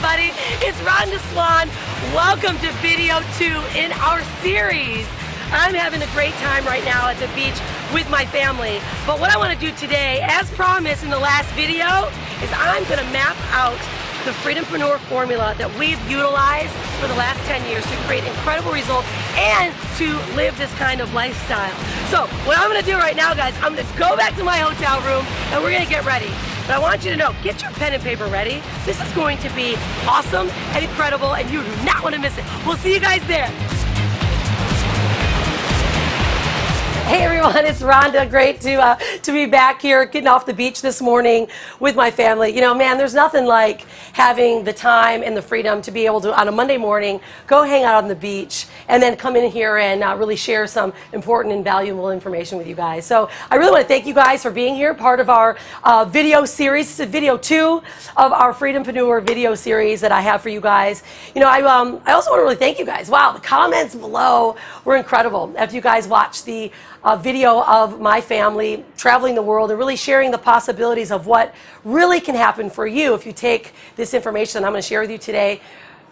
everybody. It's Rhonda Swan. Welcome to video 2 in our series. I'm having a great time right now at the beach with my family. But what I want to do today, as promised in the last video, is I'm going to map out the Freedom-Preneur formula that we've utilized for the last 10 years to create incredible results and to live this kind of lifestyle. So what I'm going to do right now, guys, I'm going to go back to my hotel room and we're going to get ready. But I want you to know, get your pen and paper ready. This is going to be awesome and incredible, and you do not want to miss it. We'll see you guys there. Hey everyone, it's Rhonda. Great to be back here, getting off the beach this morning with my family. You know, man, there's nothing like having the time and the freedom to be able to, on a Monday morning, go hang out on the beach and then come in here and really share some important and valuable information with you guys. So I really want to thank you guys for being here, part of our video series. This is video 2 of our Freedom-Preneur video series that I have for you guys. You know, I also want to really thank you guys. Wow, the comments below were incredible. After you guys watched the video of my family traveling the world and really sharing the possibilities of what really can happen for you if you take this information that I'm going to share with you today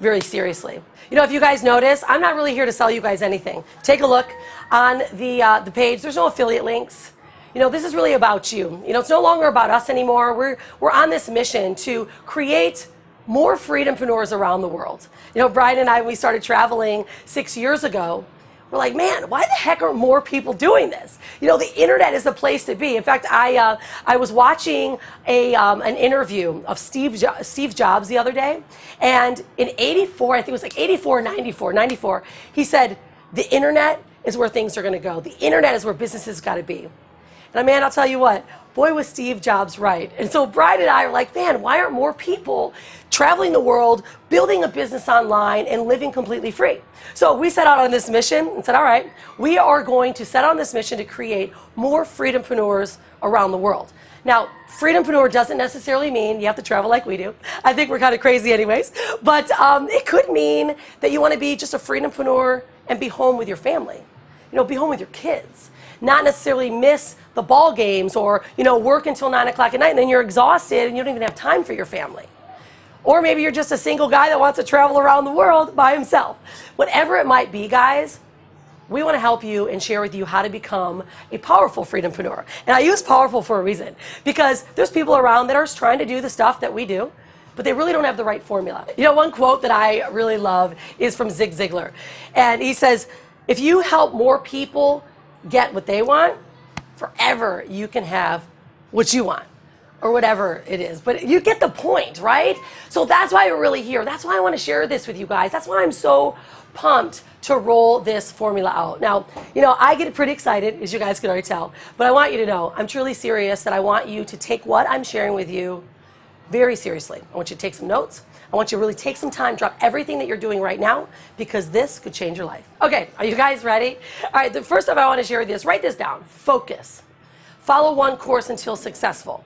very seriously. You know, if you guys notice, I'm not really here to sell you guys anything. Take a look on the page. There's no affiliate links. You know, this is really about you. You know, it's no longer about us anymore. We're on this mission to create more freedompreneurs around the world. You know, Brian and I, when we started traveling 6 years ago, we're like, man, why the heck are more people doing this? You know, the internet is the place to be. In fact, I was watching an interview of Steve Jobs the other day, and in 84, I think it was like 84, 94, he said, the internet is where things are going to go. The internet is where businesses got to be. And man, I'll tell you what, boy was Steve Jobs right. And so Brian and I are like, man, why aren't more people traveling the world, building a business online, and living completely free? So we set out on this mission and said, all right, we are going to set on this mission to create more freedompreneurs around the world. Now, freedompreneur doesn't necessarily mean you have to travel like we do. I think we're kind of crazy anyways. But it could mean that you want to be just a freedompreneur and be home with your family. You know, be home with your kids. Not necessarily miss the ball games or, you know, work until 9 o'clock at night and then you're exhausted and you don't even have time for your family. Or maybe you're just a single guy that wants to travel around the world by himself. Whatever it might be, guys, we want to help you and share with you how to become a powerful freedompreneur. And I use powerful for a reason, because there's people around that are trying to do the stuff that we do, but they really don't have the right formula. You know, one quote that I really love is from Zig Ziglar. And he says, if you help more people get what they want, forever you can have what you want, or whatever it is. But you get the point, right? So that's why we're really here. That's why I want to share this with you guys. That's why I'm so pumped to roll this formula out. Now, you know, I get pretty excited, as you guys can already tell, but I want you to know I'm truly serious, that I want you to take what I'm sharing with you very seriously. I want you to take some notes. I want you to really take some time, drop everything that you're doing right now, because this could change your life. Okay, are you guys ready? All right, the first stuff I want to share with you is write this down. Focus. Follow one course until successful.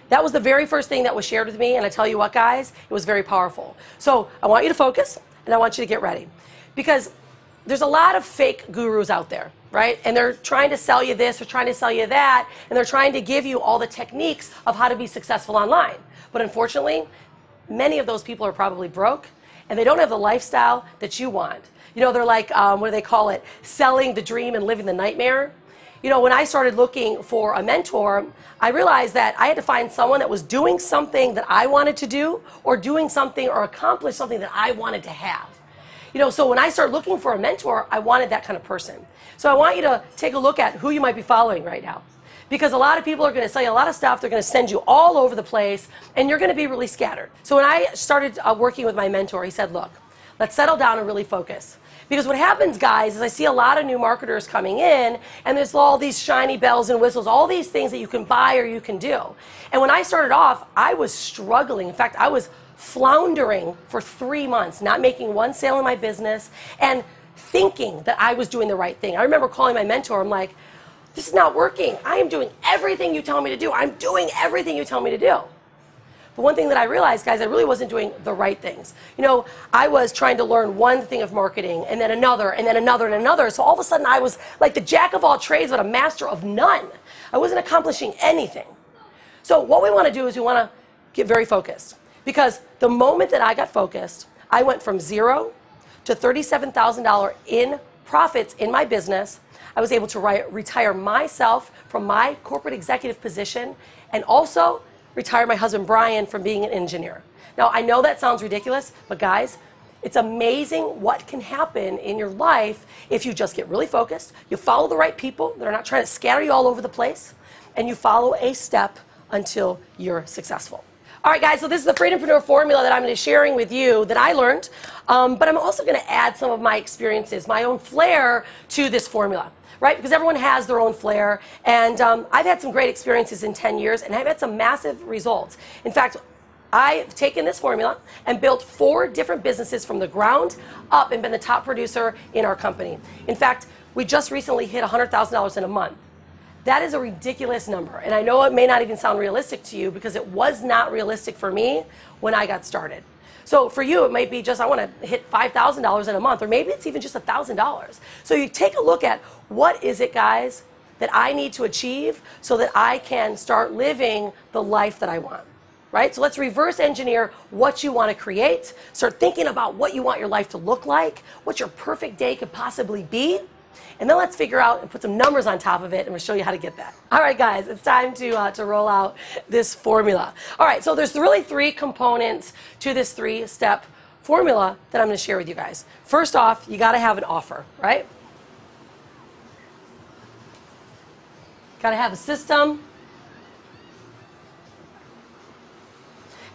That was the very first thing that was shared with me, and I tell you what, guys, it was very powerful. So I want you to focus, and I want you to get ready. Because there's a lot of fake gurus out there, right? And they're trying to sell you this or trying to sell you that, and they're trying to give you all the techniques of how to be successful online. But unfortunately, many of those people are probably broke, and they don't have the lifestyle that you want. You know, they're like, what do they call it? Selling the dream and living the nightmare. You know, when I started looking for a mentor, I realized that I had to find someone that was doing something that I wanted to do, or doing something or accomplish something that I wanted to have. You know, so when I started looking for a mentor, I wanted that kind of person. So I want you to take a look at who you might be following right now. Because a lot of people are going to sell you a lot of stuff. They're going to send you all over the place, and you're going to be really scattered. So when I started working with my mentor, he said, look, let's settle down and really focus. Because what happens, guys, is I see a lot of new marketers coming in, and there's all these shiny bells and whistles, all these things that you can buy or you can do. And when I started off, I was struggling. In fact, I was floundering for 3 months, not making one sale in my business, and thinking that I was doing the right thing. I remember calling my mentor. I'm like, this is not working. I am doing everything you tell me to do. I'm doing everything you tell me to do. But one thing that I realized, guys, I really wasn't doing the right things. You know, I was trying to learn one thing of marketing, and then another, and then another, and another. So all of a sudden, I was like the jack of all trades, but a master of none. I wasn't accomplishing anything. So what we want to do is we want to get very focused. Because the moment that I got focused, I went from zero to $37,000 in profits in my business. I was able to retire myself from my corporate executive position and also retire my husband Brian from being an engineer. Now, I know that sounds ridiculous, but guys, it's amazing what can happen in your life if you just get really focused, you follow the right people that are not trying to scatter you all over the place, and you follow a step until you're successful. All right, guys, so this is the Freedom-Preneur formula that I'm going to be sharing with you that I learned, but I'm also going to add some of my experiences, my own flair to this formula, right? Because everyone has their own flair, and I've had some great experiences in 10 years, and I've had some massive results. In fact, I've taken this formula and built 4 different businesses from the ground up and been the top producer in our company. In fact, we just recently hit $100,000 in a month. That is a ridiculous number, and I know it may not even sound realistic to you because it was not realistic for me when I got started. So for you, it might be just, I want to hit $5,000 in a month, or maybe it's even just $1,000. So you take a look at what is it, guys, that I need to achieve so that I can start living the life that I want, right? So let's reverse engineer what you want to create. Start thinking about what you want your life to look like, what your perfect day could possibly be. And then let's figure out and put some numbers on top of it, and we'll show you how to get that. All right, guys, it's time to roll out this formula. All right, so there's really 3 components to this 3-step formula that I'm going to share with you guys. First off, you got to have an offer, right? Got to have a system.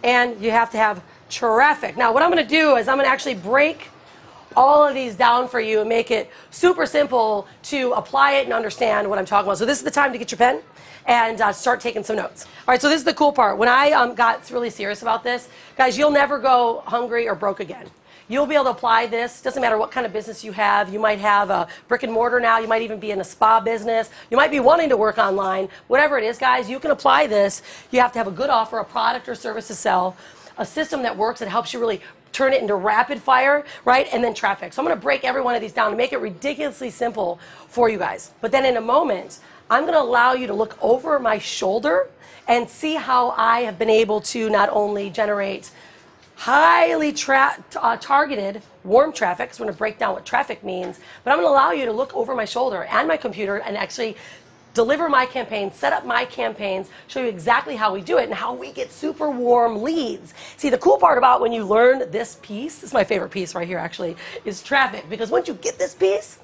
And you have to have traffic. Now, what I'm going to do is I'm going to actually break all of these down for you and make it super simple to apply it and understand what I'm talking about. So this is the time to get your pen and start taking some notes. All right, so this is the cool part. When I got really serious about this, guys, you'll never go hungry or broke again. You'll be able to apply this. Doesn't matter what kind of business you have. You might have a brick and mortar now. You might even be in a spa business. You might be wanting to work online. Whatever it is, guys, you can apply this. You have to have a good offer, a product or service to sell, a system that works that helps you really turn it into rapid fire, right? And then traffic. So I'm going to break every one of these down to make it ridiculously simple for you guys. But then in a moment, I'm going to allow you to look over my shoulder and see how I have been able to not only generate highly targeted warm traffic, so we're going to break down what traffic means, but I'm going to allow you to look over my shoulder and my computer and actually deliver my campaigns, set up my campaigns, show you exactly how we do it and how we get super warm leads. See, the cool part about when you learn this piece, this is my favorite piece right here actually, is traffic. Because once you get this piece,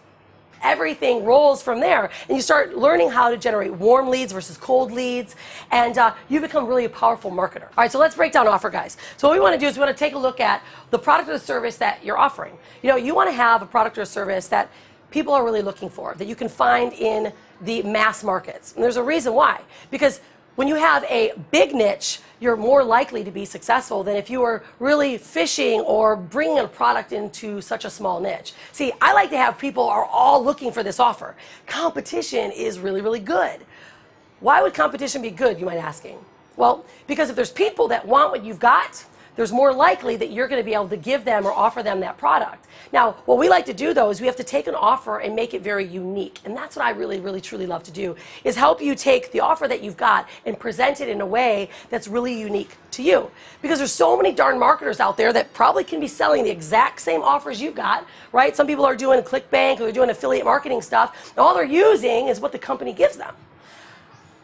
everything rolls from there. And you start learning how to generate warm leads versus cold leads, and you become really a powerful marketer. All right, so let's break down offer, guys. So what we want to do is we want to take a look at the product or the service that you're offering. You know, you want to have a product or a service that people are really looking for, that you can find in the mass markets. And there's a reason why. Because when you have a big niche, you're more likely to be successful than if you were really fishing or bringing a product into such a small niche. See, I like to have people are all looking for this offer. Competition is really, really good. Why would competition be good, you might be asking? Well, because if there's people that want what you've got, there's more likely that you're going to be able to give them or offer them that product. Now, what we like to do, though, is we have to take an offer and make it very unique. And that's what I really, really, truly love to do, is help you take the offer that you've got and present it in a way that's really unique to you. Because there's so many darn marketers out there that probably can be selling the exact same offers you've got, right? Some people are doing ClickBank or they're doing affiliate marketing stuff. And all they're using is what the company gives them.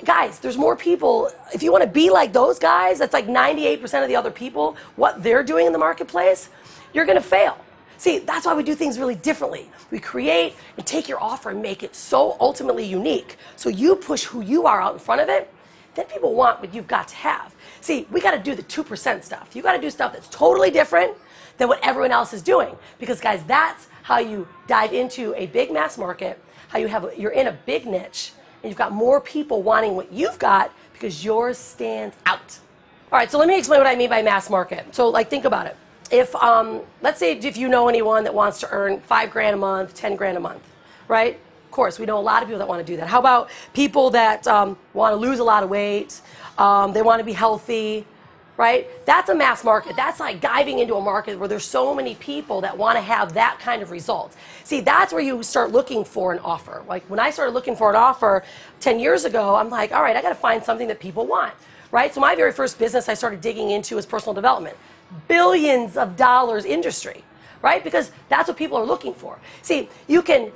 Guys, there's more people. If you want to be like those guys, that's like 98% of the other people, what they're doing in the marketplace, you're going to fail. See, that's why we do things really differently. We create and take your offer and make it so ultimately unique. So you push who you are out in front of it, then people want what you've got to have. See, we got to do the 2% stuff. You got to do stuff that's totally different than what everyone else is doing. Because, guys, that's how you dive into a big mass market, how you're in a big niche, and you've got more people wanting what you've got because yours stands out. All right, so let me explain what I mean by mass market. So, like, think about it. If, let's say if you know anyone that wants to earn $5,000 a month, $10,000 a month, right? Of course, we know a lot of people that want to do that. How about people that want to lose a lot of weight, they want to be healthy, right? That's a mass market. That's like diving into a market where there's so many people that want to have that kind of results. See, that's where you start looking for an offer. Like when I started looking for an offer 10 years ago, I'm like, all right, I got to find something that people want. right? So my very first business I started digging into was personal development. Billions of dollars industry, right? Because that's what people are looking for. See, you can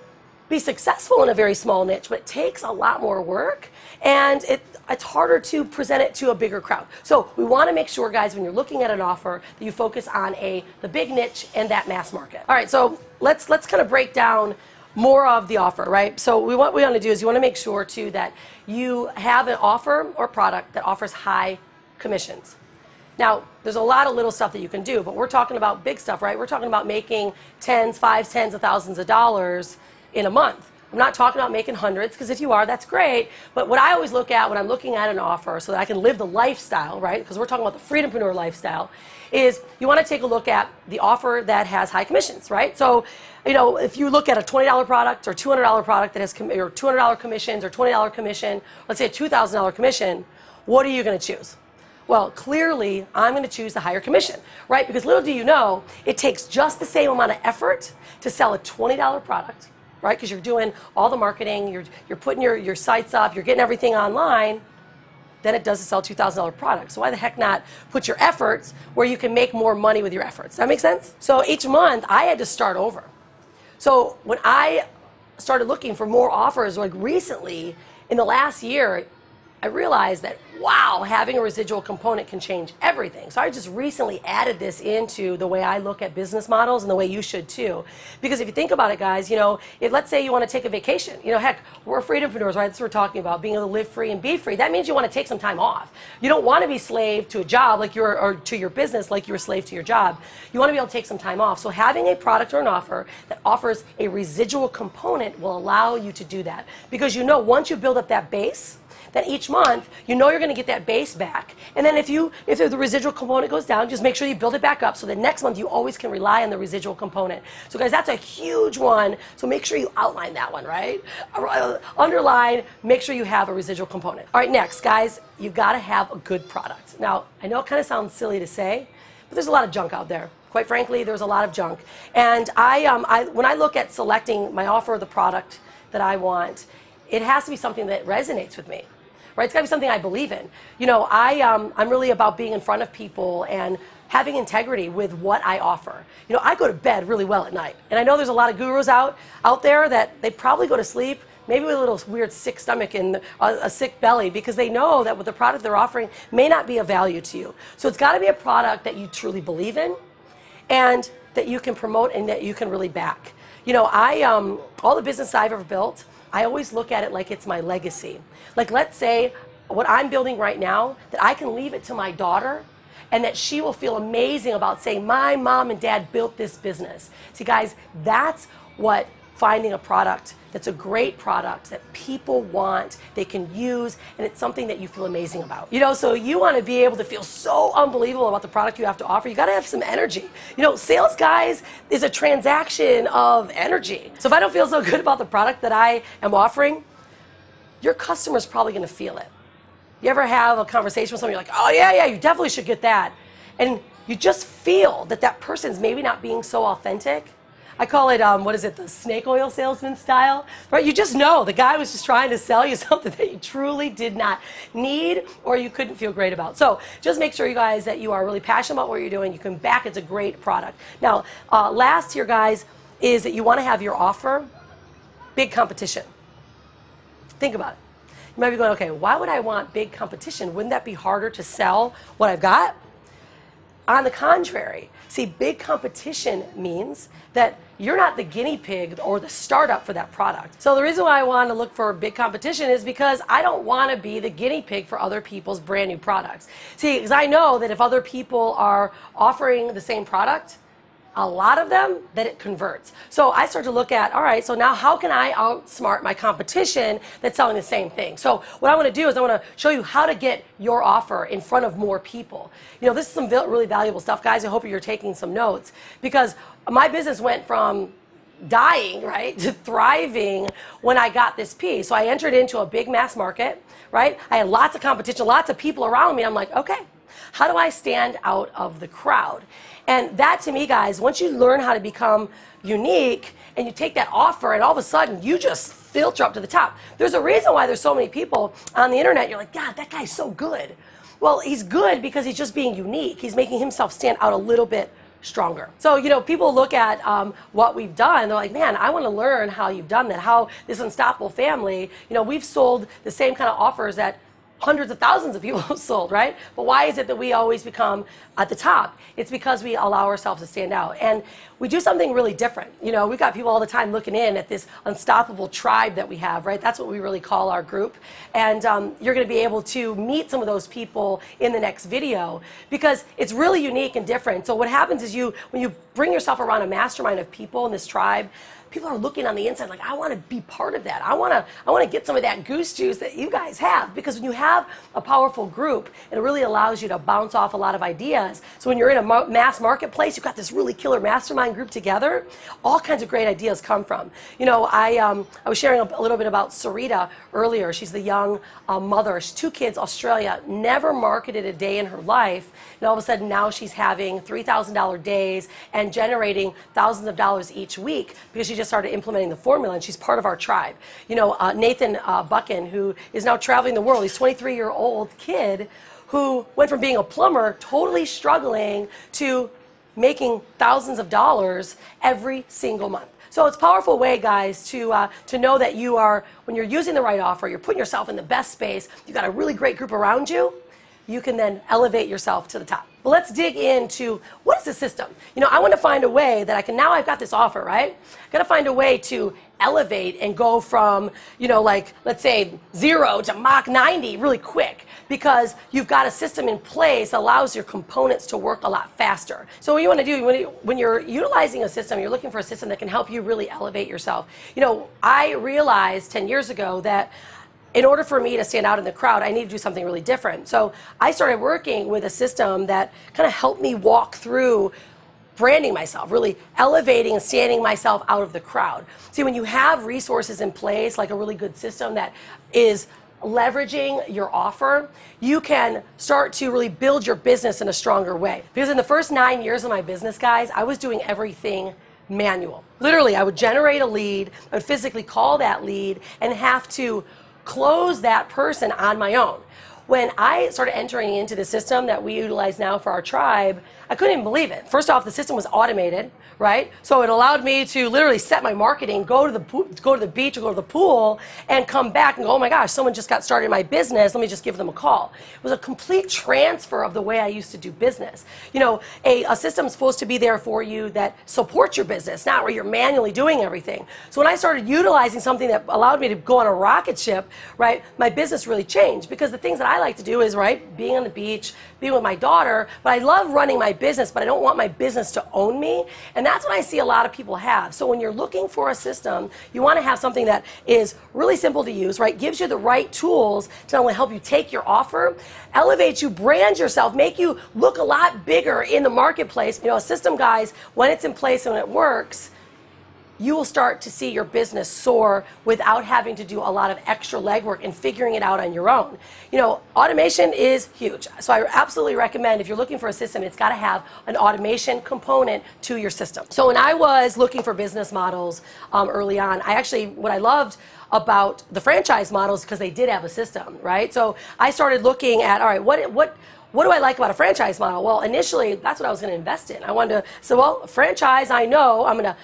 be successful in a very small niche, but it takes a lot more work, and it's harder to present it to a bigger crowd. So we want to make sure, guys, when you're looking at an offer, that you focus on the big niche and that mass market. All right, so let's kind of break down more of the offer, right? So what we want to do is you want to make sure, too, that you have an offer or product that offers high commissions. Now, there's a lot of little stuff that you can do, but we're talking about big stuff, right? We're talking about making tens of thousands of dollars in a month. I'm not talking about making hundreds, because if you are, that's great. But what I always look at when I'm looking at an offer so that I can live the lifestyle, right? Because we're talking about the Freedom-Preneur lifestyle, is you want to take a look at the offer that has high commissions, right? So, you know, if you look at a $20 product or $200 product that has or $200 commissions or $20 commission, let's say a $2,000 commission, what are you going to choose? Well, clearly, I'm going to choose the higher commission, right? Because little do you know, it takes just the same amount of effort to sell a $20 product, right? Because you're doing all the marketing, you're putting your sites up, you're getting everything online, than it does to sell a $2,000 product. So why the heck not put your efforts where you can make more money with your efforts? Does that make sense? So each month, I had to start over. So when I started looking for more offers, like recently, in the last year, I realized that, wow, having a residual component can change everything. So I just recently added this into the way I look at business models, and the way you should too. Because if you think about it, guys, you know, if let's say you want to take a vacation, you know, heck, we're freedompreneurs, right? That's what we're talking about, being able to live free and be free. That means you want to take some time off. You don't want to be slave to a job like you're, or to your business like you're a slave to your job. You want to be able to take some time off. So having a product or an offer that offers a residual component will allow you to do that. Because you know, once you build up that base, then each month, you know you're going to get that base back. And then if the residual component goes down, just make sure you build it back up so that next month you always can rely on the residual component. So guys, that's a huge one. So make sure you outline that one, right? Underline, make sure you have a residual component. All right, next, guys, you've got to have a good product. Now, I know it kind of sounds silly to say, but there's a lot of junk out there. Quite frankly, there's a lot of junk. And when I look at selecting my offer or the product that I want, it has to be something that resonates with me. Right? It's got to be something I believe in. You know, I'm really about being in front of people and having integrity with what I offer. You know, I go to bed really well at night. And I know there's a lot of gurus out there that they probably go to sleep maybe with a little weird sick stomach and a sick belly, because they know that what the product they're offering may not be of value to you. So it's got to be a product that you truly believe in and that you can promote and that you can really back. You know, all the business I've ever built, I always look at it like it's my legacy. Like, let's say what I'm building right now, that I can leave it to my daughter and that she will feel amazing about saying, my mom and dad built this business. See, guys, that's what finding a product that's a great product that people want, they can use, and it's something that you feel amazing about. You know, so you want to be able to feel so unbelievable about the product you have to offer. You got to have some energy. You know, sales, guys, is a transaction of energy. So if I don't feel so good about the product that I am offering, your customer's probably going to feel it. You ever have a conversation with somebody, you're like, oh yeah, you definitely should get that. And you just feel that that person's maybe not being so authentic. I call it, what is it, the snake oil salesman style, right? You just know the guy was just trying to sell you something that you truly did not need or you couldn't feel great about. So just make sure, you guys, that you are really passionate about what you're doing. You can back it's a great product. Now, last here, guys, is that you want to have your offer big competition. Think about it. You might be going, okay, why would I want big competition? Wouldn't that be harder to sell what I've got? On the contrary, see, big competition means that you're not the guinea pig or the startup for that product. So the reason why I want to look for big competition is because I don't want to be the guinea pig for other people's brand new products. See, because I know that if other people are offering the same product, a lot of them, that it converts. So I start to look at, all right, so now how can I outsmart my competition that's selling the same thing? So what I want to do is I want to show you how to get your offer in front of more people. You know, this is some really valuable stuff, guys. I hope you're taking some notes, because my business went from dying, right, to thriving when I got this piece. So I entered into a big mass market, right? I had lots of competition, lots of people around me. I'm like, okay, how do I stand out of the crowd? And that, to me, guys, once you learn how to become unique and you take that offer and all of a sudden you just filter up to the top. There's a reason why there's so many people on the internet. You're like, God, that guy's so good. Well, he's good because he's just being unique. He's making himself stand out a little bit stronger. So, you know, people look at what we've done, they're like, man, I want to learn how you've done that, how this unstoppable family, you know, we've sold the same kind of offers that hundreds of thousands of people have sold, right? But why is it that we always become at the top? It's because we allow ourselves to stand out. And we do something really different. You know, we've got people all the time looking in at this unstoppable tribe that we have, right? That's what we really call our group. And you're going to be able to meet some of those people in the next video because it's really unique and different. So what happens is when you bring yourself around a mastermind of people in this tribe, people are looking on the inside like, I want to be part of that. I want to get some of that goose juice that you guys have, because when you have a powerful group, it really allows you to bounce off a lot of ideas. So when you're in a mass marketplace, you've got this really killer mastermind group together, all kinds of great ideas come from. You know, I was sharing a little bit about Sarita earlier. She's the young mother. She's 2 kids, Australia, never marketed a day in her life. And all of a sudden now she's having $3,000 days and generating thousands of dollars each week because she just started implementing the formula, and she's part of our tribe. You know, Nathan Buchan, who is now traveling the world, he's a 23-year-old kid who went from being a plumber, totally struggling, to making thousands of dollars every single month. So it's a powerful way, guys, to know that you are, when you're using the right offer, you're putting yourself in the best space, you've got a really great group around you, you can then elevate yourself to the top. But let's dig into what is the system. You know, I want to find a way that I can, now I've got this offer, right? I've got to find a way to elevate and go from, you know, like, let's say 0 to Mach 90 really quick, because you've got a system in place that allows your components to work a lot faster. So what you want to do when you're utilizing a system, you're looking for a system that can help you really elevate yourself. You know, I realized 10 years ago that in order for me to stand out in the crowd, I need to do something really different. So I started working with a system that kind of helped me walk through branding myself, really elevating and standing myself out of the crowd. See, when you have resources in place, like a really good system that is leveraging your offer, you can start to really build your business in a stronger way. Because in the first 9 years of my business, guys, I was doing everything manual. Literally, I would generate a lead, I would physically call that lead, and have to close that person on my own. When I started entering into the system that we utilize now for our tribe, I couldn't even believe it. First off, the system was automated, right? So it allowed me to literally set my marketing, go to the beach or go to the pool, and come back and go, oh my gosh, someone just got started in my business, let me just give them a call. It was a complete transfer of the way I used to do business. You know, a system's supposed to be there for you that supports your business, not where you're manually doing everything. So when I started utilizing something that allowed me to go on a rocket ship, right, my business really changed, because the things that I like to do is, right, being on the beach, being with my daughter, but I love running my business, but I don't want my business to own me. And that's what I see a lot of people have. So when you're looking for a system, you want to have something that is really simple to use, right, gives you the right tools to not only help you take your offer, elevate you, brand yourself, make you look a lot bigger in the marketplace. You know, a system, guys, when it's in place and when it works, you will start to see your business soar without having to do a lot of extra legwork and figuring it out on your own. You know, automation is huge. So I absolutely recommend, if you're looking for a system, it's got to have an automation component to your system. So when I was looking for business models early on, what I loved about the franchise models, because they did have a system, right? So I started looking at, all right, what do I like about a franchise model? Well, initially, that's what I was going to invest in. I wanted to say, well, franchise, I know I'm going to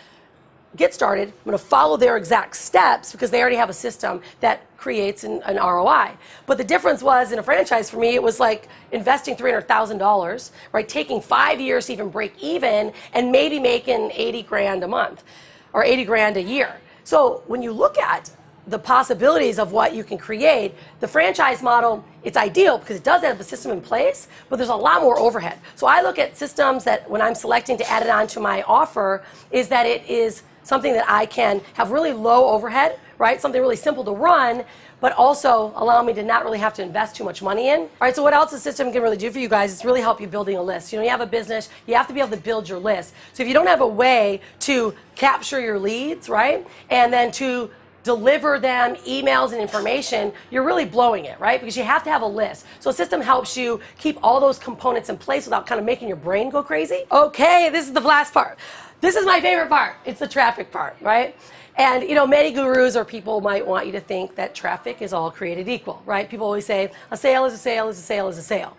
get started, I'm going to follow their exact steps because they already have a system that creates an ROI. But the difference was, in a franchise for me, it was like investing $300,000, right? Taking 5 years to even break even, and maybe making 80 grand a month or 80 grand a year. So when you look at the possibilities of what you can create, the franchise model, it's ideal because it does have the system in place, but there's a lot more overhead. So I look at systems that, when I'm selecting to add it on to my offer, is that it is something that I can have really low overhead, right? Something really simple to run, but also allow me to not really have to invest too much money in. All right, so what else the system can really do for you guys is really help you building a list. You know, you have a business, you have to be able to build your list. So if you don't have a way to capture your leads, right, and then to deliver them emails and information, you're really blowing it, right? Because you have to have a list. So a system helps you keep all those components in place without kind of making your brain go crazy. Okay, this is the last part. This is my favorite part. It's the traffic part, right? And, you know, many gurus or people might want you to think that traffic is all created equal, right? People always say, a sale is a sale is a sale is a sale.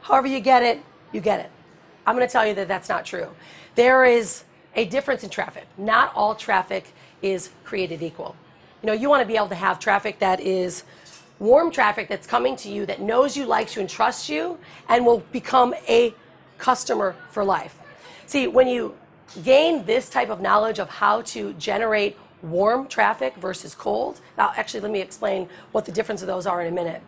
however you get it, you get it. I'm going to tell you that that's not true. There is a difference in traffic. Not all traffic is created equal. You know, you want to be able to have traffic that is warm traffic that's coming to you, that knows you, likes you, and trusts you, and will become a customer for life. See, when you gain this type of knowledge of how to generate warm traffic versus cold, now actually let me explain what the difference of those are in a minute.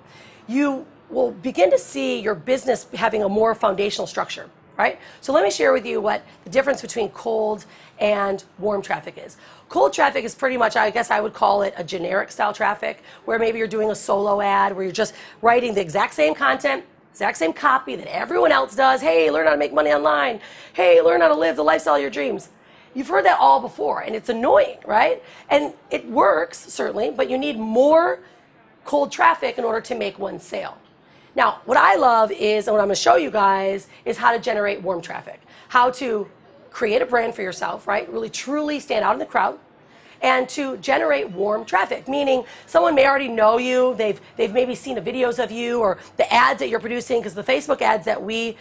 You will begin to see your business having a more foundational structure, right? So let me share with you what the difference between cold and warm traffic is. Cold traffic is pretty much, I guess I would call it a generic style traffic, where maybe you're doing a solo ad, where you're just writing the exact same content, exact same copy that everyone else does. Hey, learn how to make money online. Hey, learn how to live the lifestyle of your dreams. You've heard that all before, and it's annoying, right? And it works, certainly, but you need more cold traffic in order to make one sale. Now, what I love is, and what I'm going to show you guys, is how to generate warm traffic. How to create a brand for yourself, right? Really, truly stand out in the crowd. And to generate warm traffic, meaning someone may already know you, they've maybe seen the videos of you or the ads that you're producing, because the Facebook ads that we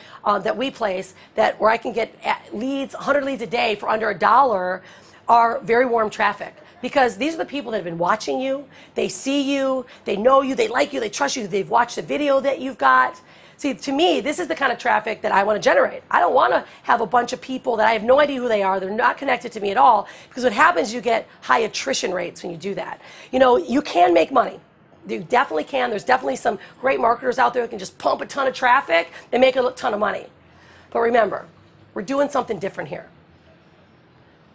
place, where I can get leads, 100 leads a day for under $1, are very warm traffic. Because these are the people that have been watching you, they see you, they know you, they like you, they trust you, they've watched the video that you've got. See, to me, this is the kind of traffic that I want to generate. I don't want to have a bunch of people that I have no idea who they are, they're not connected to me at all, because what happens is you get high attrition rates when you do that. You know, you can make money. You definitely can. There's definitely some great marketers out there who can just pump a ton of traffic and make a ton of money. But remember, we're doing something different here.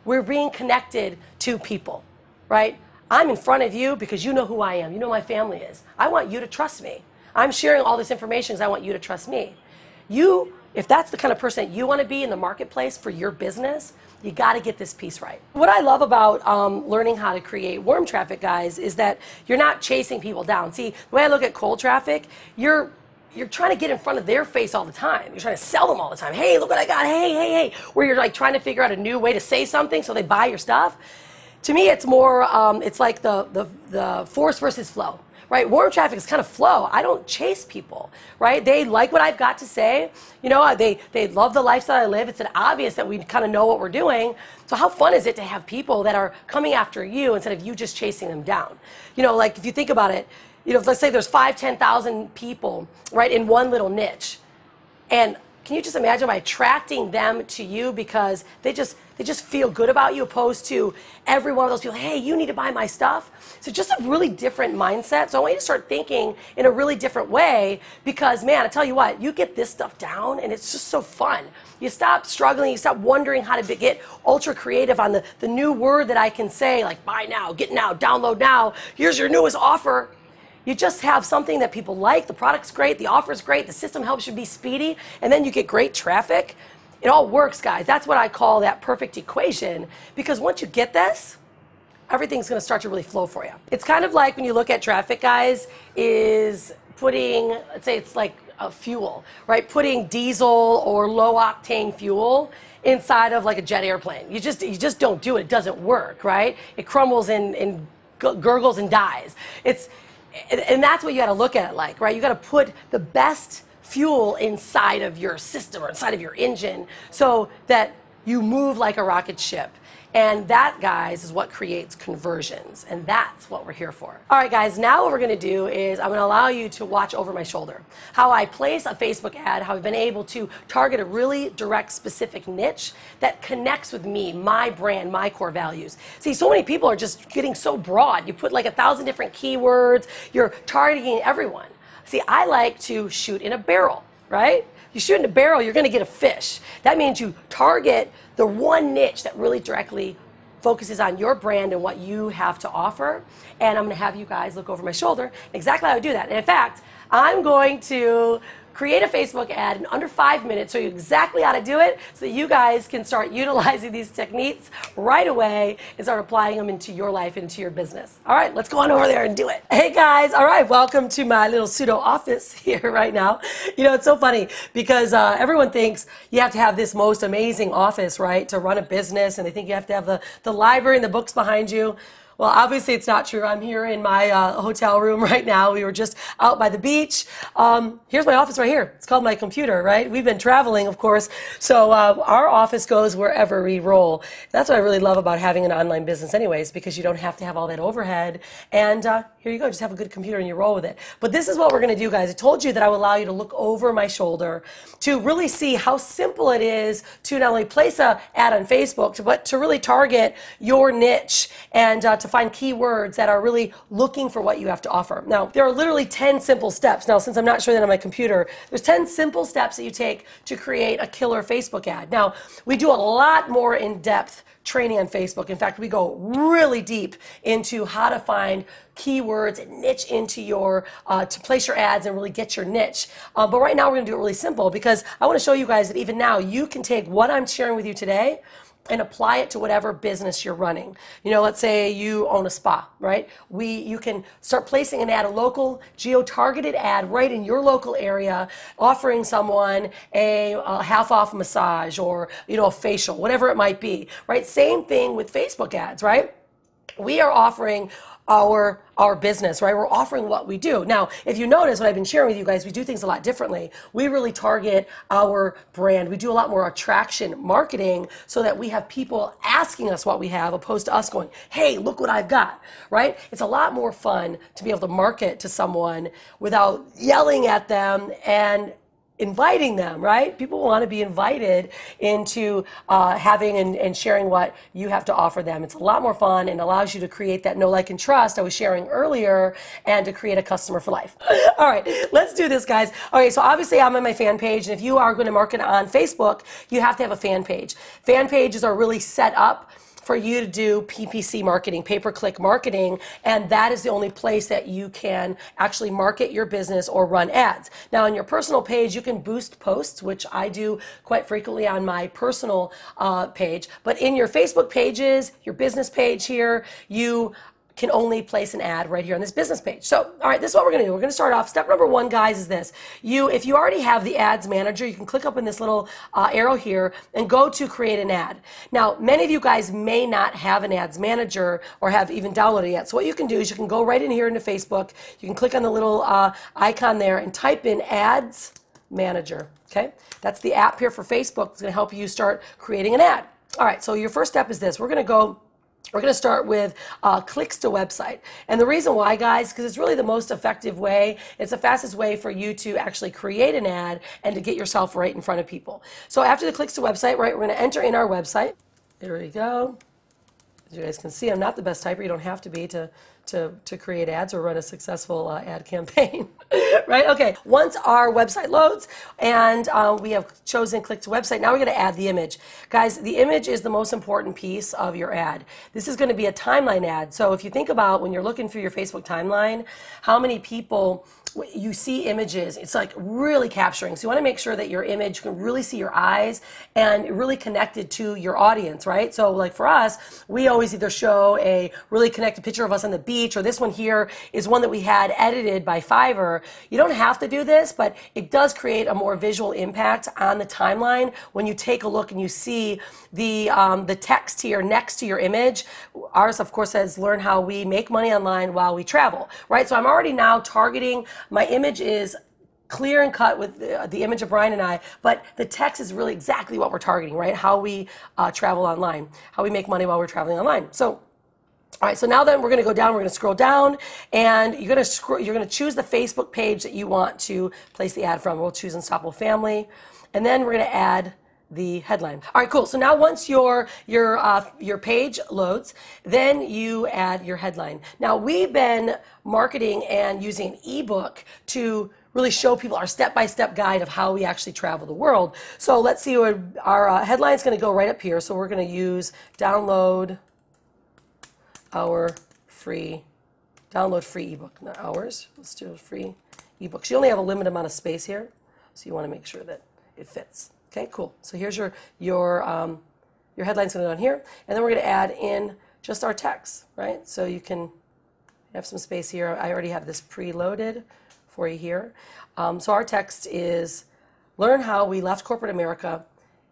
We're being connected to people, right? I'm in front of you because you know who I am. You know who my family is. I want you to trust me. I'm sharing all this information because I want you to trust me. If that's the kind of person that you want to be in the marketplace for your business, you got to get this piece right. What I love about learning how to create warm traffic, guys, is that you're not chasing people down. See, the way I look at cold traffic, you're trying to get in front of their face all the time. You're trying to sell them all the time. Hey, look what I got. Hey, hey, hey. Where you're like trying to figure out a new way to say something so they buy your stuff. To me, it's more, it's like the force versus flow. Right? Warm traffic is kind of flow. I don't chase people, right? They like what I've got to say. You know, they love the lifestyle I live. It's obvious that we kind of know what we're doing. So how fun is it to have people that are coming after you instead of you just chasing them down? You know, like if you think about it, you know, let's say there's 5,000, 10,000 people, right, in one little niche. And can you just imagine by attracting them to you because they just feel good about you, opposed to every one of those people, hey, you need to buy my stuff. So just a really different mindset. So I want you to start thinking in a really different way, because man, I tell you what, you get this stuff down and it's just so fun. You stop struggling, you stop wondering how to get ultra creative on the new word that I can say, like buy now, get now, download now, here's your newest offer. You just have something that people like, the product's great, the offer's great, the system helps you be speedy, and then you get great traffic. It all works, guys. That's what I call that perfect equation, because once you get this, everything's going to start to really flow for you. It's kind of like when you look at traffic, guys, is putting, let's say it's like a fuel, right? Putting diesel or low octane fuel inside of like a jet airplane. You just don't do it. It doesn't work, right? It crumbles and gurgles and dies. And that's what you got to look at it like, right? You got to put the best fuel inside of your system or inside of your engine so that you move like a rocket ship. And that, guys, is what creates conversions. And that's what we're here for. All right, guys, now what we're going to do is I'm going to allow you to watch over my shoulder how I place a Facebook ad, how I've been able to target a really direct, specific niche that connects with me, my brand, my core values. See, so many people are just getting so broad. You put like 1,000 different keywords. You're targeting everyone. See, I like to shoot in a barrel, right? You shoot in a barrel, you're going to get a fish. That means you target the one niche that really directly focuses on your brand and what you have to offer. And I'm going to have you guys look over my shoulder exactly how I do that. And in fact, I'm going to create a Facebook ad in under 5 minutes, show you exactly how to do it so that you guys can start utilizing these techniques right away and start applying them into your life, into your business. All right, let's go on over there and do it. Hey guys, all right, welcome to my little pseudo office here right now. You know, it's so funny because everyone thinks you have to have this most amazing office, right, to run a business, and they think you have to have the library and the books behind you. Well, obviously it's not true. I'm here in my hotel room right now. We were just out by the beach. Here's my office right here. It's called my computer, right? We've been traveling, of course, so our office goes wherever we roll. That's what I really love about having an online business anyways, because you don't have to have all that overhead. And here you go. Just have a good computer and you roll with it. But this is what we're going to do, guys. I told you that I would allow you to look over my shoulder to really see how simple it is to not only place an ad on Facebook, but to really target your niche and to find keywords that are really looking for what you have to offer. Now, there are literally 10 simple steps. Now, since I'm not showing that on my computer, there's 10 simple steps that you take to create a killer Facebook ad. Now, we do a lot more in-depth training on Facebook. In fact, we go really deep into how to find keywords and niche into your, to place your ads and really get your niche. But right now we're going to do it really simple because I want to show you guys that even now you can take what I'm sharing with you today and apply it to whatever business you're running. You know, let's say you own a spa, right? You can start placing an ad, a local geo-targeted ad right in your local area, offering someone a half-off massage or, you know, a facial, whatever it might be, right? Same thing with Facebook ads, right? We are offering our business, right? We're offering what we do. Now, if you notice what I've been sharing with you guys, we do things a lot differently. We really target our brand. We do a lot more attraction marketing so that we have people asking us what we have opposed to us going, hey, look what I've got, right? It's a lot more fun to be able to market to someone without yelling at them and inviting them, right? People want to be invited into having and sharing what you have to offer them. It's a lot more fun and allows you to create that know, like, and trust I was sharing earlier and to create a customer for life. All right, let's do this, guys. Okay, so obviously I'm on my fan page, and if you are going to market on Facebook, you have to have a fan page. Fan pages are really set up for you to do PPC marketing, pay-per-click marketing, and that is the only place that you can actually market your business or run ads. Now, on your personal page, you can boost posts, which I do quite frequently on my personal page, but in your Facebook pages, your business page here, you can only place an ad right here on this business page. So, all right, this is what we're going to do. We're going to start off. Step number one, guys, is this. If you already have the ads manager, you can click up in this little arrow here and go to create an ad. Now, many of you guys may not have an ads manager or have even downloaded it yet. So what you can do is you can go right in here into Facebook. You can click on the little icon there and type in ads manager. Okay, that's the app here for Facebook. It's going to help you start creating an ad. All right, so your first step is this. We're going to start with clicks to website. And the reason why, guys, because it's really the most effective way. It's the fastest way for you to actually create an ad and to get yourself right in front of people. So after the clicks to website, right, we're going to enter in our website. There we go. As you guys can see, I'm not the best typer. You don't have to be to create ads or run a successful ad campaign, right? Okay, once our website loads and we have chosen click to website, now we're going to add the image. Guys, the image is the most important piece of your ad. This is going to be a timeline ad. So if you think about when you're looking through your Facebook timeline, how many people you see images, it's like really capturing. So you want to make sure that your image, you can really see your eyes and really connected to your audience, right? So like for us, we always either show a really connected picture of us on the beach, or this one here is one that we had edited by Fiverr. You don't have to do this, but it does create a more visual impact on the timeline when you take a look and you see the text here next to your image. Ours, of course, says learn how we make money online while we travel, right? So I'm already now targeting. My image is clear and cut with the image of Brian and I, but the text is really exactly what we're targeting, right? How we travel online, how we make money while we're traveling online. So, all right, so now then we're going to go down, we're going to scroll down, and you're going to choose the Facebook page that you want to place the ad from. We'll choose Unstoppable Family, and then we're going to add the headline. All right, cool. So now once your page loads, then you add your headline. Now we've been marketing and using an ebook to really show people our step-by-step guide of how we actually travel the world. So let's see what our headline is going to go right up here. So we're going to use download free ebook, not ours. Let's do a free ebook. You only have a limited amount of space here, so you want to make sure that it fits. Okay, cool. So here's your headline's going to go down here, and then we're going to add in just our text, right? So you can have some space here. I already have this preloaded for you here. So our text is, learn how we left corporate America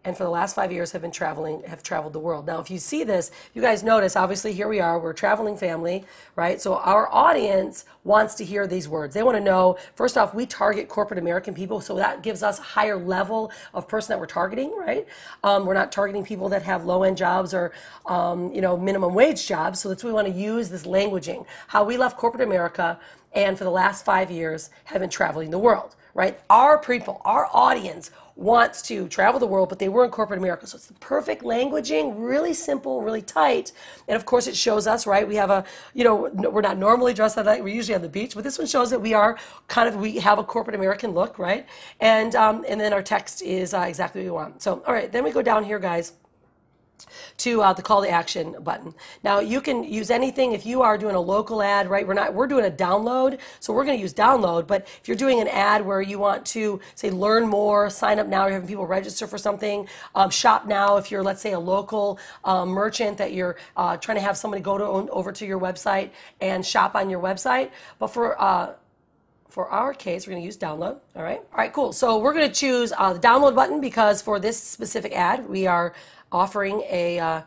and for the last 5 years have traveled the world. Now, if you see this, you guys notice, obviously here we are, we're a traveling family, right? So our audience wants to hear these words. They want to know, first off, we target corporate American people, so that gives us a higher level of person that we're targeting, right? We're not targeting people that have low-end jobs or, minimum wage jobs, so that's why we want to use this languaging. How we left corporate America and for the last 5 years have been traveling the world, right? Our people, our audience wants to travel the world, but they were in corporate America. So it's the perfect languaging, really simple, really tight. And of course it shows us, right? We have we're not normally dressed like that. We're usually on the beach, but this one shows that we have a corporate American look, right? And then our text is exactly what we want. So, all right, then we go down here, guys, to the call to action button. Now you can use anything if you are doing a local ad, right? We're doing a download, so we're going to use download. But if you're doing an ad where you want to say learn more, sign up now, you're having people register for something, shop now. If you're, let's say, a local merchant that you're trying to have somebody over to your website and shop on your website. But for our case, we're going to use download. All right, cool. So we're going to choose the download button because for this specific ad, we are offering a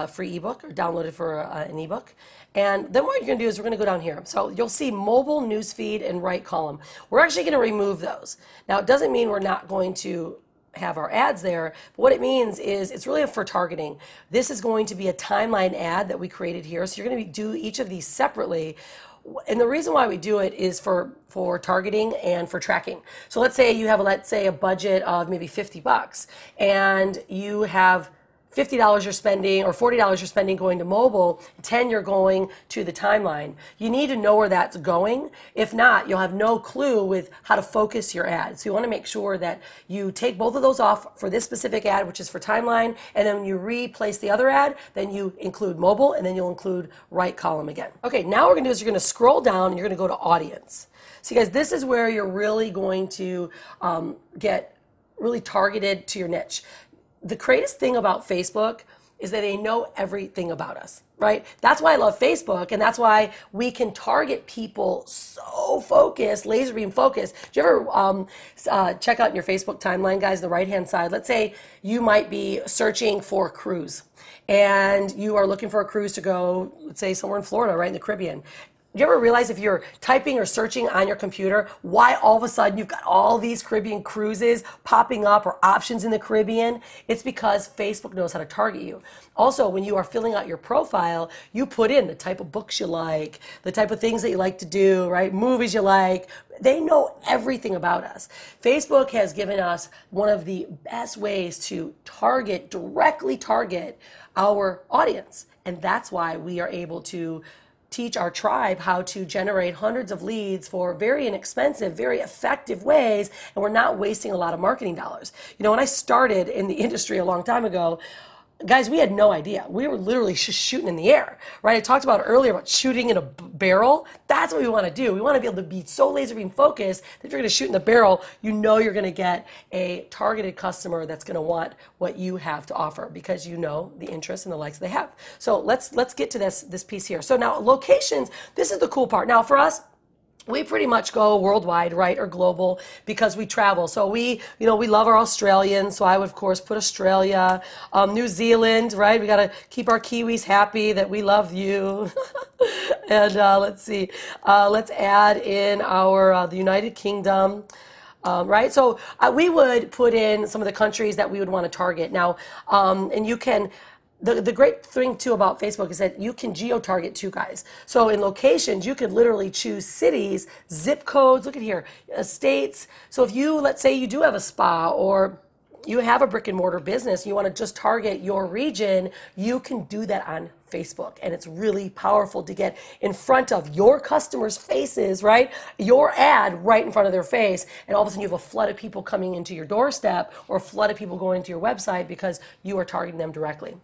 free ebook or download it for an ebook. And then what you're going to do is we're going to go down here. So you'll see mobile, newsfeed, and right column. We're actually going to remove those. Now, it doesn't mean we're not going to have our ads there, but what it means is it's really for targeting. This is going to be a timeline ad that we created here. So you're going to do each of these separately. And the reason why we do it is for targeting and for tracking. So let's say you have a budget of maybe $50 and you have $50 you're spending or $40 you're spending going to mobile, 10 you're going to the timeline. You need to know where that's going. If not, you'll have no clue with how to focus your ad. So you want to make sure that you take both of those off for this specific ad, which is for timeline, and then when you replace the other ad, then you include mobile, and then you'll include right column again. Okay, now what we're going to do is you're going to scroll down and you're going to go to audience. So you guys, this is where you're really going to get really targeted to your niche. The greatest thing about Facebook is that they know everything about us, right? That's why I love Facebook, and that's why we can target people so focused, laser beam focused. Do you ever check out your Facebook timeline, guys, the right-hand side? Let's say you might be searching for a cruise, and you are looking for a cruise to go, let's say, somewhere in Florida, right, in the Caribbean. Do you ever realize if you're typing or searching on your computer, why all of a sudden you've got all these Caribbean cruises popping up or options in the Caribbean? It's because Facebook knows how to target you. Also, when you are filling out your profile, you put in the type of books you like, the type of things that you like to do, right? Movies you like. They know everything about us. Facebook has given us one of the best ways to directly target our audience. And that's why we are able to teach our tribe how to generate hundreds of leads for very inexpensive, very effective ways, and we're not wasting a lot of marketing dollars. You know, when I started in the industry a long time ago, guys, we had no idea. We were literally just shooting in the air, right? I talked about earlier about shooting in a barrel. That's what we want to do. We want to be able to be so laser beam focused that if you're going to shoot in the barrel, you know you're going to get a targeted customer that's going to want what you have to offer because you know the interests and the likes they have. So let's get to this piece here. So now locations, this is the cool part. Now for us, we pretty much go worldwide, right, or global because we travel. So we love our Australians. So I would, of course, put Australia, New Zealand, right? We got to keep our Kiwis happy that we love you. And let's see. Let's add in our the United Kingdom. Right? So we would put in some of the countries that we would want to target. Now, and you can... The great thing, too, about Facebook is that you can geo-target, too, guys. So in locations, you could literally choose cities, zip codes, look at here, states. So if you, let's say you do have a spa or you have a brick-and-mortar business, you want to just target your region, you can do that on Facebook. And it's really powerful to get in front of your customers' faces, right? Your ad right in front of their face. And all of a sudden you have a flood of people coming into your doorstep or a flood of people going to your website because you are targeting them directly.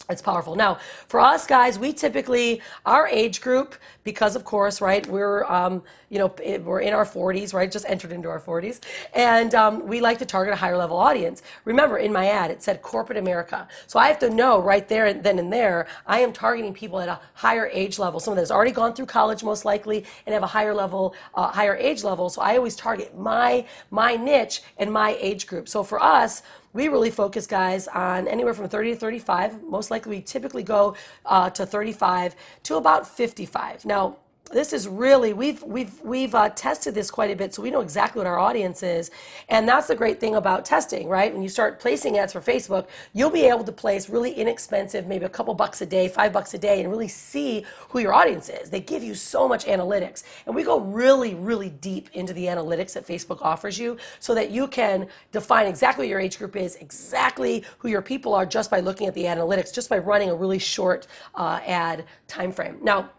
It's powerful. Now, for us guys, we typically, our age group, because of course, right, we're, we're in our 40s, right, just entered into our 40s, and we like to target a higher level audience. Remember, in my ad, it said corporate America. So I have to know right there and then and there, I am targeting people at a higher age level, someone that's already gone through college most likely and have a higher level, higher age level. So I always target my niche and my age group. So for us, we really focus, guys, on anywhere from 30 to 35. Most likely, we typically go to 35 to about 55. Now, this is really, we've tested this quite a bit, so we know exactly what our audience is. And that's the great thing about testing, right? When you start placing ads for Facebook, you'll be able to place really inexpensive, maybe a couple bucks a day, $5 a day, and really see who your audience is. They give you so much analytics. And we go really, really deep into the analytics that Facebook offers you so that you can define exactly what your age group is, exactly who your people are just by looking at the analytics, just by running a really short ad time frame. Now,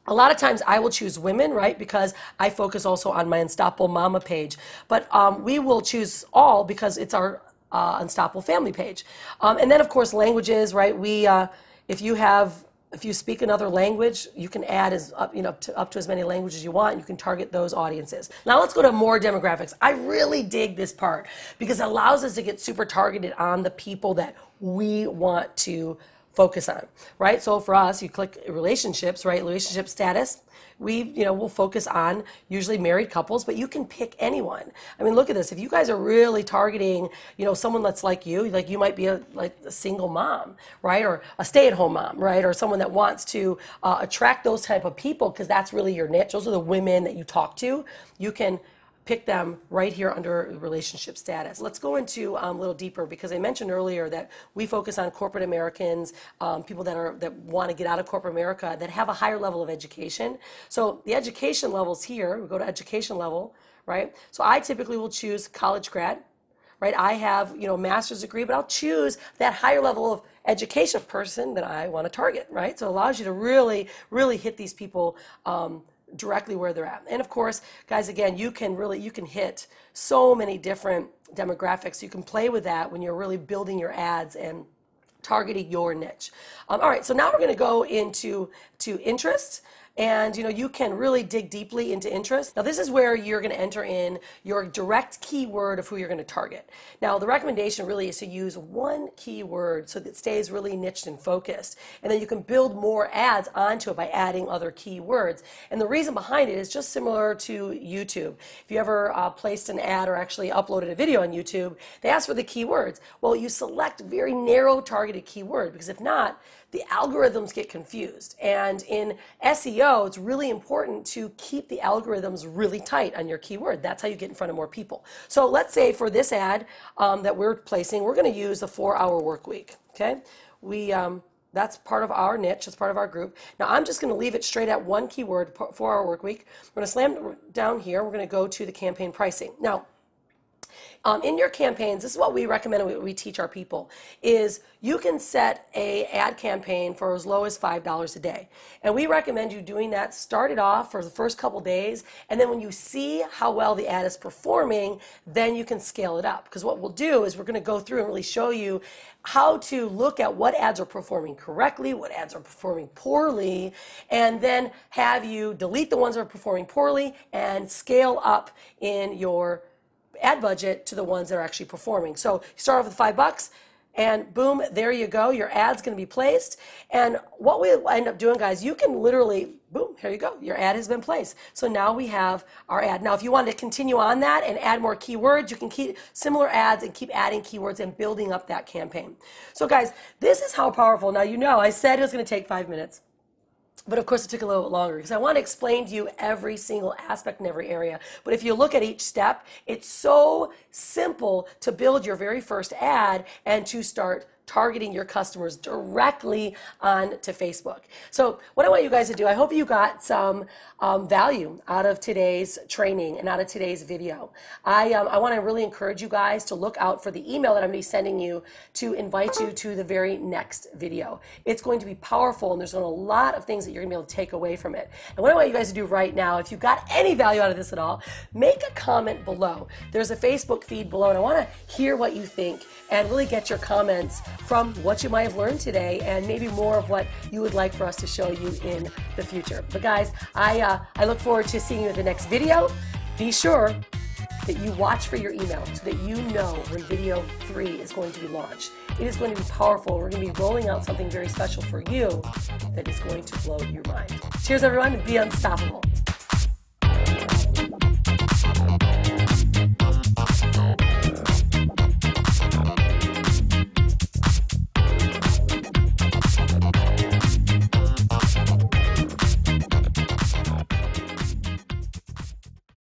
a lot of times I will choose women, right, because I focus also on my Unstoppable Mama page. But we will choose all because it's our Unstoppable Family page. And then, of course, languages, right? If you speak another language, you can add up to as many languages as you want. You can target those audiences. Now let's go to more demographics. I really dig this part because it allows us to get super targeted on the people that we want to focus on, right? So for us, you click relationships, right? Relationship status. We'll focus on usually married couples, but you can pick anyone. I mean, look at this. If you guys are really targeting, someone that's like you might be a single mom, right? Or a stay-at-home mom, right? Or someone that wants to attract those type of people because that's really your niche. Those are the women that you talk to. You can pick them right here under relationship status. Let's go into a little deeper because I mentioned earlier that we focus on corporate Americans, people that want to get out of corporate America that have a higher level of education. So the education levels here, we go to education level, right? So I typically will choose college grad, right? I have a master's degree, but I'll choose that higher level of education person that I want to target, right? So it allows you to really, really hit these people directly where they're at. And of course, guys, again, you can hit so many different demographics. You can play with that when you're really building your ads and targeting your niche. All right, so now we're going to go into interest. And you can really dig deeply into interest. Now this is where you're going to enter in your direct keyword of who you're going to target. Now the recommendation really is to use one keyword so that it stays really niched and focused. And then you can build more ads onto it by adding other keywords. And the reason behind it is just similar to YouTube. If you ever placed an ad or actually uploaded a video on YouTube, they ask for the keywords. Well, you select very narrow targeted keyword because if not, the algorithms get confused. And in SEO, it's really important to keep the algorithms really tight on your keyword. That's how you get in front of more people. So let's say for this ad that we're placing, we're going to use the 4-hour work week. Okay, that's part of our niche. It's part of our group. Now I'm just going to leave it straight at one keyword, 4-hour work week. We're going to slam down here. We're going to go to the campaign pricing. Now, in your campaigns, this is what we recommend and we teach our people, is you can set a ad campaign for as low as $5 a day. And we recommend you doing that, start it off for the first couple days, and then when you see how well the ad is performing, then you can scale it up. Because what we'll do is we're going to go through and really show you how to look at what ads are performing correctly, what ads are performing poorly, and then have you delete the ones that are performing poorly and scale up in your ad budget to the ones that are actually performing. So you start off with $5 and boom, there you go. Your ad's going to be placed. And what we end up doing, guys, you can literally, boom, here you go. Your ad has been placed. So now we have our ad. Now, if you want to continue on that and add more keywords, you can keep similar ads and keep adding keywords and building up that campaign. So guys, this is how powerful. Now, I said it was going to take 5 minutes. But of course it took a little bit longer because I want to explain to you every single aspect in every area. But if you look at each step, it's so simple to build your very first ad and to start targeting your customers directly onto Facebook. So what I want you guys to do, I hope you got some value out of today's training and out of today's video. I want to really encourage you guys to look out for the email that I'm going to be sending you to invite you to the very next video. It's going to be powerful and there's a lot of things that you're going to be able to take away from it. And what I want you guys to do right now, if you got any value out of this at all, make a comment below. There's a Facebook feed below and I want to hear what you think and really get your comments from what you might have learned today and maybe more of what you would like for us to show you in the future. But guys, I look forward to seeing you in the next video. Be sure that you watch for your email so that you know when video 3 is going to be launched. It is going to be powerful. We're going to be rolling out something very special for you that is going to blow your mind. Cheers, everyone, and be unstoppable.